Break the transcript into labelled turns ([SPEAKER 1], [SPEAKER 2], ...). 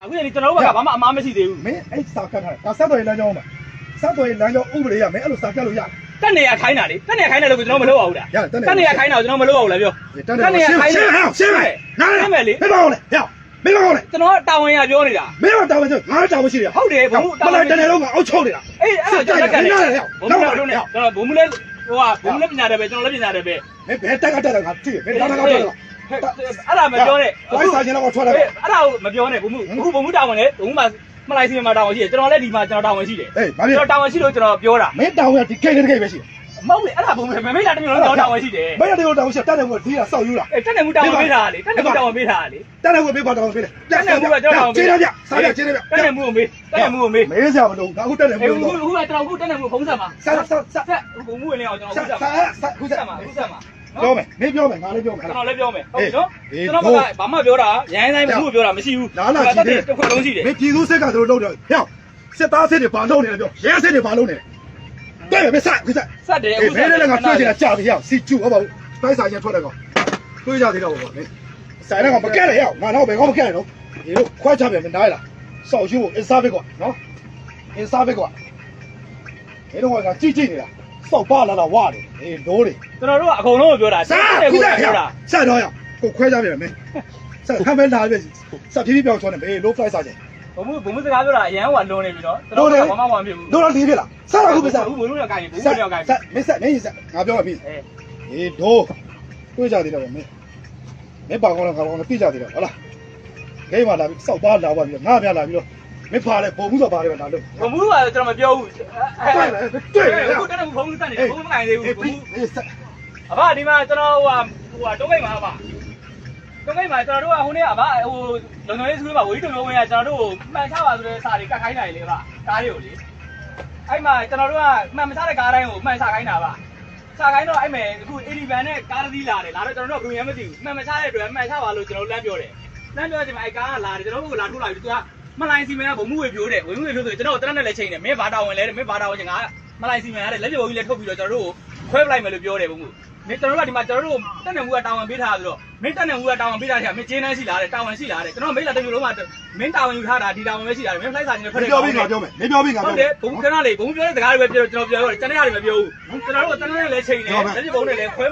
[SPEAKER 1] အခုဒီကျွန်တော်တို့ကဘာမှအမားမရှိသေးဘူး
[SPEAKER 2] မင်းအဲ့စာကတ်ထားတယ်ဒါဆက်တော်ရေးလမ်းကြောင်းမှာဆက်တော်ရေးလမ်းကြောင်းဥပဒေရမင်းအဲ့လိုစာကတ်လို့ရတယ်
[SPEAKER 1] တက်နေရခိုင်းတာလေတက်နေရခိုင်းတယ်လို့ကျွန်တော်မလုပ်အောင်လား
[SPEAKER 2] ရတယ်
[SPEAKER 1] တက်နေရခိုင်းတာကျွန်တော်မလုပ်အောင်လားပြော
[SPEAKER 2] တက်နေရခိုင်းတယ်ရှင်းမယ်နားလဲမင်းပါအောင်လေဟဲ့မင်းပါအောင်လေ
[SPEAKER 1] ကျွန်တော်တာဝန်ရပြောနေတာ
[SPEAKER 2] မင်းကတာဝန်ရှိငါတာဝန်ရှိတယ်
[SPEAKER 1] ဟုတ်တယ်ဘုံတာဝန်
[SPEAKER 2] တနေ့လုံးကအောက်ချုပ်နေတာ
[SPEAKER 1] အေးအဲ့ဒါကျွန်တော်တက်နေဘုံမလို့ကျွန်တော်ဘုံမလဲဟိုကဘုံမလဲပညာတယ်ပဲကျွန်တော်လည်းပညာတယ်ပဲ
[SPEAKER 2] မင်းဘယ်တက်ကတက်တယ်ငါကြည့်မင်းဒါကတက်တယ်
[SPEAKER 1] အဲ့ဒါမပြောနဲ့
[SPEAKER 2] ဘိုင်းစာချင်းတော့ထွက်လာတယ်
[SPEAKER 1] အဲ့ဒါကိုမပြောနဲ့ဘုံမအခုဘုံမတာဝန်လေဘုံမမလိုက်စီမှာတာဝန်ရှိတယ်ကျွန်တော်လည်းဒီမှာကျွန်တော်တာဝန်ရှိတယ်
[SPEAKER 2] အေးဘာဖြစ်
[SPEAKER 1] ကျွန်တော်တာဝန်ရှိလို့ကျွန်တော်ပြောတာ
[SPEAKER 2] မင်းတာဝန်ကဒီကိတ်တဲ့ကိတ်ပဲရှိတယ်
[SPEAKER 1] မဟုတ်လေအဲ့ဒါဘုံမမိတ်တာတမျိုးလုံးတော့တာဝန်ရှိတယ်
[SPEAKER 2] မင်းတို့တာဝန်ရှိတက်တယ်ကဒီကစောက်ယူတာ
[SPEAKER 1] တက်နေမှုတာဝန်ပေးတာလေတက်နေမှုတာဝန်ပေးတာလေ
[SPEAKER 2] တက်တယ်ကပေးပါတာဝန်ပေးတယ်ကျေးတယ်ဗျစားရကျေးတယ်ဗျ
[SPEAKER 1] တက်နေမှုကိုမေးတက်နေမှုကိုမေး
[SPEAKER 2] မေးစရာမလိုငါအခုတက်တယ်
[SPEAKER 1] အေး
[SPEAKER 2] မလို့
[SPEAKER 1] အခုကကျွန်တော်အခုတက်နေမှုဖုံးဆက်မှာ
[SPEAKER 2] ဆက်
[SPEAKER 1] ဘုံမှုဝင်နေအောင်ကျွန်တော်
[SPEAKER 2] ဆက်
[SPEAKER 1] အခုဆက်မှာ
[SPEAKER 2] ဆက်ခုဆက်
[SPEAKER 1] အခုဆက်မှာ
[SPEAKER 2] ပြောမယ်မင်းပြောမယ်ငါလည်းပြောမယ်
[SPEAKER 1] ကျွန်တော်လည်းပြောမယ်ဟုတ်ပြီနော်ကျွန်တော်ကဘာမှပြောတာရိုင်းတိုင်းမှုပြောတာမရှိဘူးတစ်ခွက်လုံးရှိတယ်
[SPEAKER 2] မင်းပြည်သူစစ်ကသူတို့လုပ်တယ်ဟဲ့စစ်သားစစ်တွေဘာလုပ်နေလဲပြောရဲစစ်တွေဘာလုပ်နေလဲတဲ့မဆက်ခုဆက်
[SPEAKER 1] ဆက်တယ်
[SPEAKER 2] မင်းလည်းငါတွေ့ချင်တာကြာပြီဟဲ့စီကျူဟုတ်ပါဘူးတိုင်းဆိုင်ရထွက်တယ်ကောင်တွေးကြသေးတော့ပေါ့မင်းဆိုင်တော့မကဲ့ရဟဲ့ငါတော့ဘယ်ကောင်မကဲ့ရတော့ဒီလိုခွဲချပြန်မနားလားစောက်ယူဖို့အစားပဲကွာနော်အစားပဲကွာဒီတော့ကကြည့်ကြည့်နေတာစောက်ပါလာတော့ဝါတယ်အေးလိုးတယ်
[SPEAKER 1] ကျွန်တော်တို့ကအကုန်လုံးကိုပြောတာ
[SPEAKER 2] ဆက်ခုဆက်ပြောတာဆက်တော့ရကိုခွဲကြပြန်မင်းဆက်ခမ်းပဲလာပြီဆက်ဖြည်းဖြည်းပြောင်းချောနေဘေး low flight စားချင်
[SPEAKER 1] ဘုံမှုစကားပြောတာအရန်ဟိုကလွန်နေပြီနော်ကျွန်တော်ကဘာမှမဖြစ်ဘူး
[SPEAKER 2] တော့လေးပြလားဆက်အခုပဲဆက်
[SPEAKER 1] အခုဘုံမှုရောက်ကိုင်းဘုံမှုရောက်ကိုင်း
[SPEAKER 2] ဆက်မင်းဆက်မင်းဆက်ငါပြောမှာပြီအေးဒိုးတွေးကြသေးတယ်ဗျမင်းပါကောင်းတော့ကောင်းတော့ပြကြသေးတယ်ဟုတ်လားဂိမ်းမှာလာပြီးစောက်ပါလာပါပြီးငါပြလာပြီးတော့မင်းဖားလဲပုံမှုတော့ပါတယ်ဗျလာလို့
[SPEAKER 1] ဘုံမှုကကျွန်တော်မပြောဘူး
[SPEAKER 2] တွေ့တယ်
[SPEAKER 1] အခုတက်နေဘုံမှုတက်နေတယ်ဘုံမှုမကိုင်းသေးဘူးဘုံမှု
[SPEAKER 2] အေးဆက်
[SPEAKER 1] အဘဒီမှာကျွန်တော်ဟိုတုံးကိတ်မှာပါတုံးကိတ်မှာကျွန်တော်တို့ကဟိုနေ့ကဟိုလုံလုံလေးစကူးမှာဝီတုံလုံးဝင်ကကျွန်တော်တို့ကိုမှန်ချပါဆိုတဲ့စာတွေကတ်ခိုင်းနိုင်လေပါကားတွေကိုလေအဲ့မှာကျွန်တော်တို့ကမှန်မချတဲ့ကားတိုင်းကိုမှန်ချခိုင်းတာပါချခိုင်းတော့အဲ့မဲ့အခု80ဗန်နဲ့ကားတစ်စီးလာတယ်လာတော့ကျွန်တော်တို့ကဘယ်မှမသိဘူးမှန်မချတဲ့အတွက်မှန်ချပါလို့ကျွန်တော်လမ်းပြောတယ်လမ်းပြောချိန်မှာအဲ့ကားကလာတယ်ကျွန်တော်တို့ကလာထိုးလာပြီးသူကမလိုင်းစီမန်ကဘုံမှုဝေပြိုးတယ်ဝေမှုဝေပြိုးဆိုကျွန်တော်တရက်နဲ့လည်းချိန်တယ်မင်းဘာတာဝန်လဲမင်းဘာတာဝန်ချင်းကမလိုင်းစီမန်ရတယ်လက်ပြဘုံကြီးလည်းထုတ်ပြီးတော့ကျွန်တော်တို့ကိုခွဲပလိုက်မယ်လို့ပြောတယ်ဘုံမှုမင်းကျွန်တော်တို့ကဒီမှာကျွန်တော်တို့တက်နေမှုကတာဝန်ပေးထားဆိုတော့မင်းတက်နေမှုကတာဝန်ပေးထားတယ်မင်းကျင်းတန်းရှိလာတယ်တာဝန်ရှိလာတယ်ကျွန်တော်မိတ်လာတစ်မျိုးလုံးကမင်းတာဝန်ယူထားတာဒီတာဝန်ပဲရှိတာမင်းဖလိုက်စာချင်းထွက်တယ်
[SPEAKER 2] ပြောပြီးငါပြောမယ်မင်းပြောပြီးငါ
[SPEAKER 1] ဟု
[SPEAKER 2] ပြော
[SPEAKER 1] တ်တယ်ဘုံကနလေးဘုံပြောတဲ့စကားတွေပဲပြောကျွန်တော်ပြောတော့တန်းတဲ့ဟာတွေမပြောဘူးကျွန်တော်တို့ကတန်းတဲ့လည်းချိန်တယ်လက်ပြဘုံနဲ့လည်းခွဲ